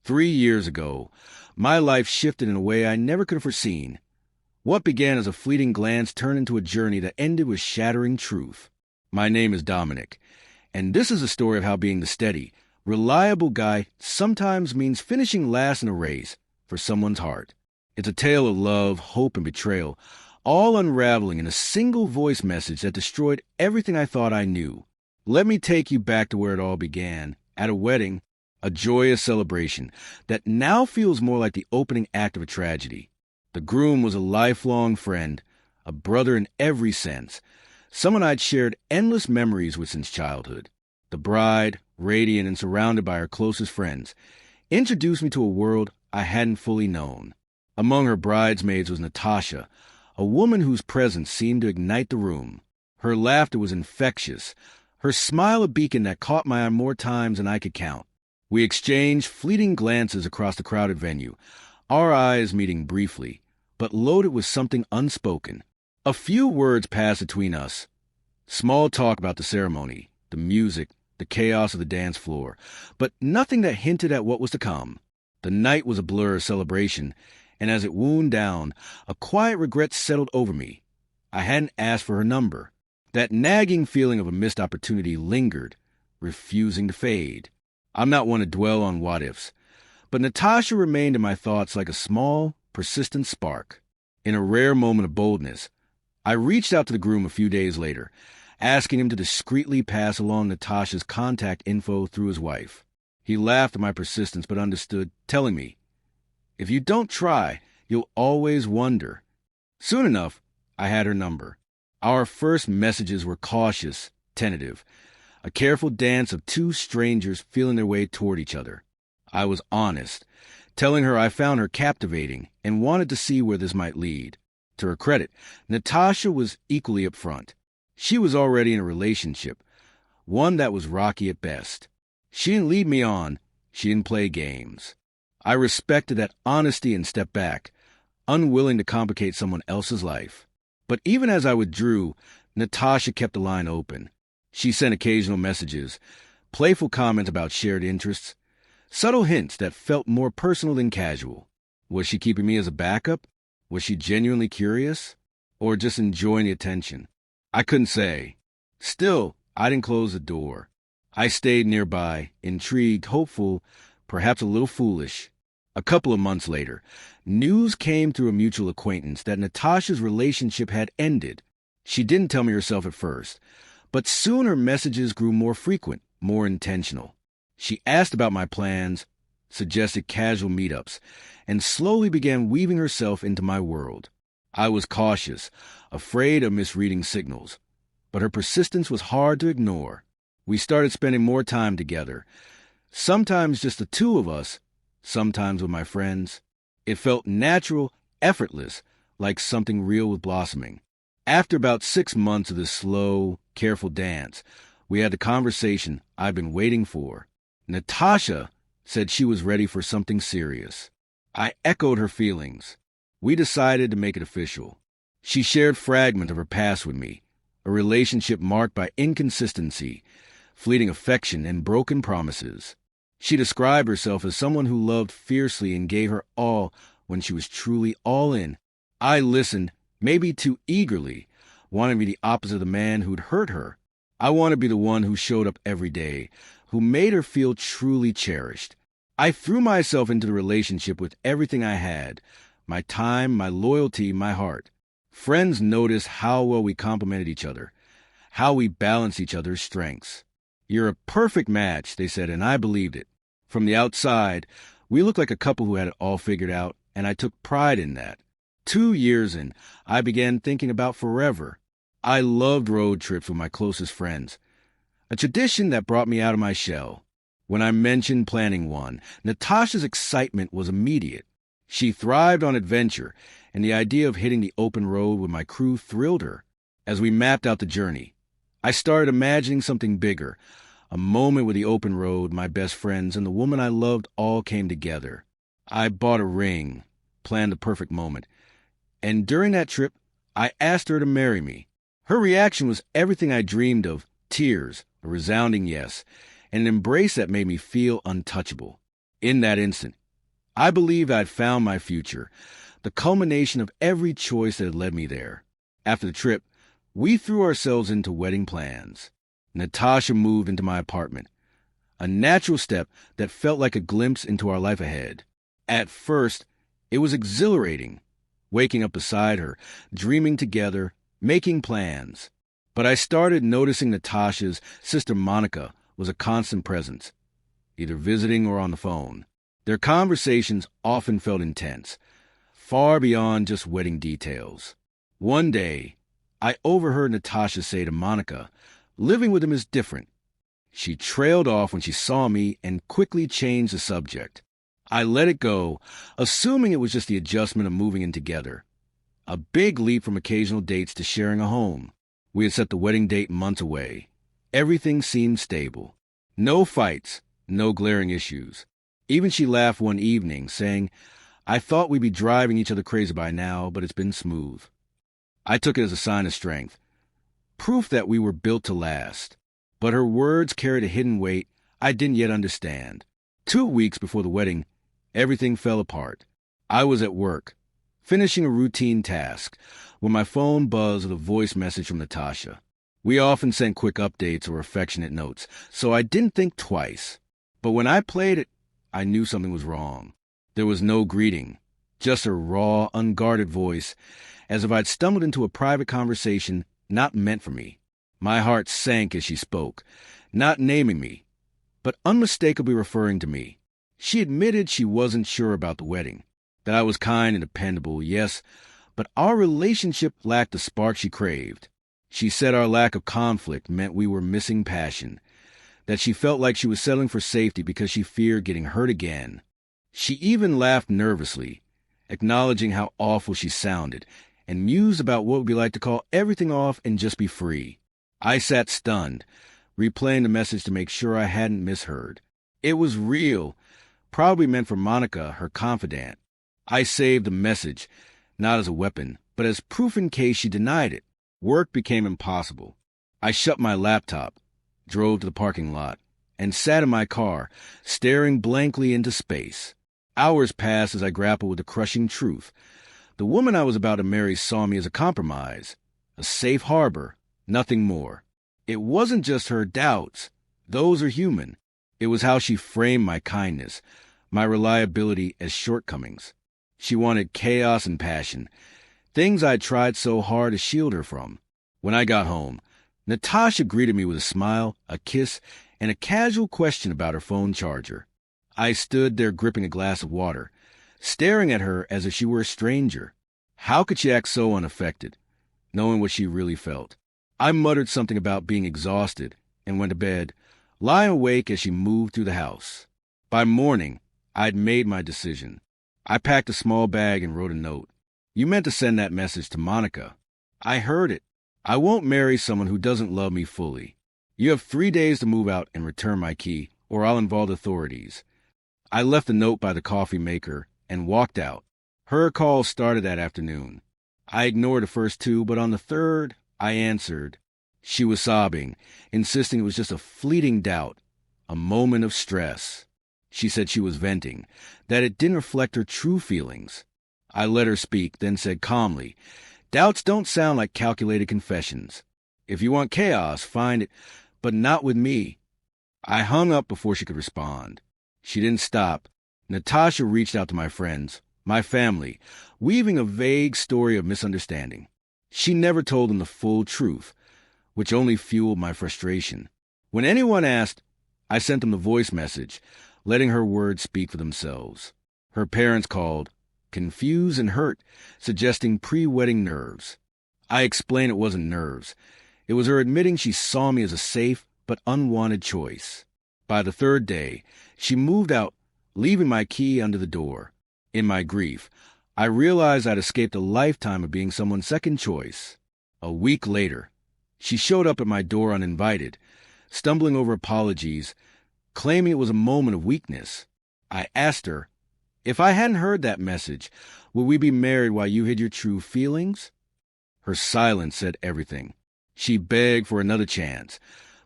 3 years ago, my life shifted in a way I never could have foreseen. What began as a fleeting glance turned into a journey that ended with shattering truth. My name is Dominic, and this is a story of how being the steady, reliable guy sometimes means finishing last in a race for someone's heart. It's a tale of love, hope, and betrayal, all unraveling in a single voice message that destroyed everything I thought I knew. Let me take you back to where it all began, at a wedding, a joyous celebration that now feels more like the opening act of a tragedy. The groom was a lifelong friend, a brother in every sense, someone I'd shared endless memories with since childhood. The bride, radiant and surrounded by her closest friends, introduced me to a world I hadn't fully known. Among her bridesmaids was Natasha, a woman whose presence seemed to ignite the room. Her laughter was infectious, her smile a beacon that caught my eye more times than I could count. We exchanged fleeting glances across the crowded venue, our eyes meeting briefly, but loaded with something unspoken. A few words passed between us. Small talk about the ceremony, the music, the chaos of the dance floor, but nothing that hinted at what was to come. The night was a blur of celebration, and as it wound down, a quiet regret settled over me. I hadn't asked for her number. That nagging feeling of a missed opportunity lingered, refusing to fade. I'm not one to dwell on what-ifs, but Natasha remained in my thoughts like a small, persistent spark. In a rare moment of boldness, I reached out to the groom a few days later, asking him to discreetly pass along Natasha's contact info through his wife. He laughed at my persistence but understood, telling me, "If you don't try, you'll always wonder." Soon enough, I had her number. Our first messages were cautious, tentative, a careful dance of two strangers feeling their way toward each other. I was honest, telling her I found her captivating and wanted to see where this might lead. To her credit, Natasha was equally upfront. She was already in a relationship, one that was rocky at best. She didn't lead me on, she didn't play games. I respected that honesty and stepped back, unwilling to complicate someone else's life. But even as I withdrew, Natasha kept the line open. She sent occasional messages, playful comments about shared interests, subtle hints that felt more personal than casual. Was she keeping me as a backup? Was she genuinely curious? Or just enjoying the attention? I couldn't say. Still, I didn't close the door. I stayed nearby, intrigued, hopeful, perhaps a little foolish. A couple of months later, news came through a mutual acquaintance that Natasha's relationship had ended. She didn't tell me herself at first, but soon her messages grew more frequent, more intentional. She asked about my plans, suggested casual meetups, and slowly began weaving herself into my world. I was cautious, afraid of misreading signals, but her persistence was hard to ignore. We started spending more time together, sometimes just the two of us, sometimes with my friends. It felt natural, effortless, like something real was blossoming. After about 6 months of this slow, careful dance, we had the conversation I've been waiting for. Natasha said she was ready for something serious. I echoed her feelings. We decided to make it official. She shared fragments of her past with me, a relationship marked by inconsistency, fleeting affection, and broken promises. She described herself as someone who loved fiercely and gave her all when she was truly all in. I listened, maybe too eagerly, wanting to be the opposite of the man who'd hurt her. I wanted to be the one who showed up every day, who made her feel truly cherished. I threw myself into the relationship with everything I had, my time, my loyalty, my heart. Friends noticed how well we complemented each other, how we balanced each other's strengths. "You're a perfect match," they said, and I believed it. From the outside, we looked like a couple who had it all figured out, and I took pride in that. 2 years in, I began thinking about forever. I loved road trips with my closest friends, a tradition that brought me out of my shell. When I mentioned planning one, Natasha's excitement was immediate. She thrived on adventure, and the idea of hitting the open road with my crew thrilled her. As we mapped out the journey, I started imagining something bigger, a moment where the open road, my best friends, and the woman I loved all came together. I bought a ring, planned the perfect moment, and during that trip, I asked her to marry me. Her reaction was everything I dreamed of: tears, a resounding yes, and an embrace that made me feel untouchable. In that instant, I believed I'd found my future, the culmination of every choice that had led me there. After the trip, we threw ourselves into wedding plans. Natasha moved into my apartment, a natural step that felt like a glimpse into our life ahead. At first, it was exhilarating, waking up beside her, dreaming together, making plans. But I started noticing Natasha's sister Monica was a constant presence, either visiting or on the phone. Their conversations often felt intense, far beyond just wedding details. One day, I overheard Natasha say to Monica, "Living with him is different." She trailed off when she saw me and quickly changed the subject. I let it go, assuming it was just the adjustment of moving in together. A big leap from occasional dates to sharing a home. We had set the wedding date months away. Everything seemed stable. No fights, no glaring issues. Even she laughed one evening, saying, "I thought we'd be driving each other crazy by now, but it's been smooth." I took it as a sign of strength, proof that we were built to last. But her words carried a hidden weight I didn't yet understand. 2 weeks before the wedding, everything fell apart. I was at work, finishing a routine task, when my phone buzzed with a voice message from Natasha. We often sent quick updates or affectionate notes, so I didn't think twice. But when I played it, I knew something was wrong. There was no greeting, just a raw, unguarded voice, as if I'd stumbled into a private conversation not meant for me. My heart sank as she spoke, not naming me, but unmistakably referring to me. She admitted she wasn't sure about the wedding, that I was kind and dependable, yes, but our relationship lacked the spark she craved. She said our lack of conflict meant we were missing passion, that she felt like she was settling for safety because she feared getting hurt again. She even laughed nervously, acknowledging how awful she sounded, and mused about what it would be like to call everything off and just be free. I sat stunned, replaying the message to make sure I hadn't misheard. It was real, probably meant for Monica, her confidant. I saved the message, not as a weapon, but as proof in case she denied it. Work became impossible. I shut my laptop, drove to the parking lot, and sat in my car, staring blankly into space. Hours passed as I grappled with the crushing truth. The woman I was about to marry saw me as a compromise, a safe harbor, nothing more. It wasn't just her doubts. Those are human. It was how she framed my kindness, my reliability as shortcomings. She wanted chaos and passion, things I'd tried so hard to shield her from. When I got home, Natasha greeted me with a smile, a kiss, and a casual question about her phone charger. I stood there gripping a glass of water, staring at her as if she were a stranger. How could she act so unaffected, knowing what she really felt? I muttered something about being exhausted and went to bed, lying awake as she moved through the house. By morning, I'd made my decision. I packed a small bag and wrote a note. "You meant to send that message to Monica. I heard it. I won't marry someone who doesn't love me fully. You have 3 days to move out and return my key, or I'll involve the authorities." I left the note by the coffee maker and walked out. Her call started that afternoon. I ignored the first 2, but on the third, I answered. She was sobbing, insisting it was just a fleeting doubt, a moment of stress. She said she was venting, that it didn't reflect her true feelings. I let her speak, then said calmly, "Doubts don't sound like calculated confessions. If you want chaos, find it, but not with me." I hung up before she could respond. She didn't stop. Natasha reached out to my friends, my family, weaving a vague story of misunderstanding. She never told them the full truth, which only fueled my frustration. When anyone asked, I sent them the voice message, letting her words speak for themselves. Her parents called, confused and hurt, suggesting pre-wedding nerves. I explained it wasn't nerves. It was her admitting she saw me as a safe but unwanted choice. By the third day, she moved out, leaving my key under the door. In my grief, I realized I'd escaped a lifetime of being someone's second choice. A week later, she showed up at my door uninvited, stumbling over apologies, claiming it was a moment of weakness. I asked her, if I hadn't heard that message, would we be married while you hid your true feelings? Her silence said everything. She begged for another chance,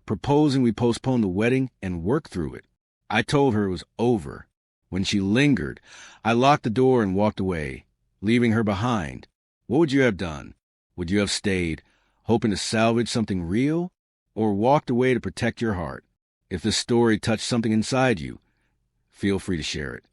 proposing we postpone the wedding and work through it. I told her it was over. When she lingered, I locked the door and walked away, leaving her behind. What would you have done? Would you have stayed, hoping to salvage something real, or walked away to protect your heart? If this story touched something inside you, feel free to share it.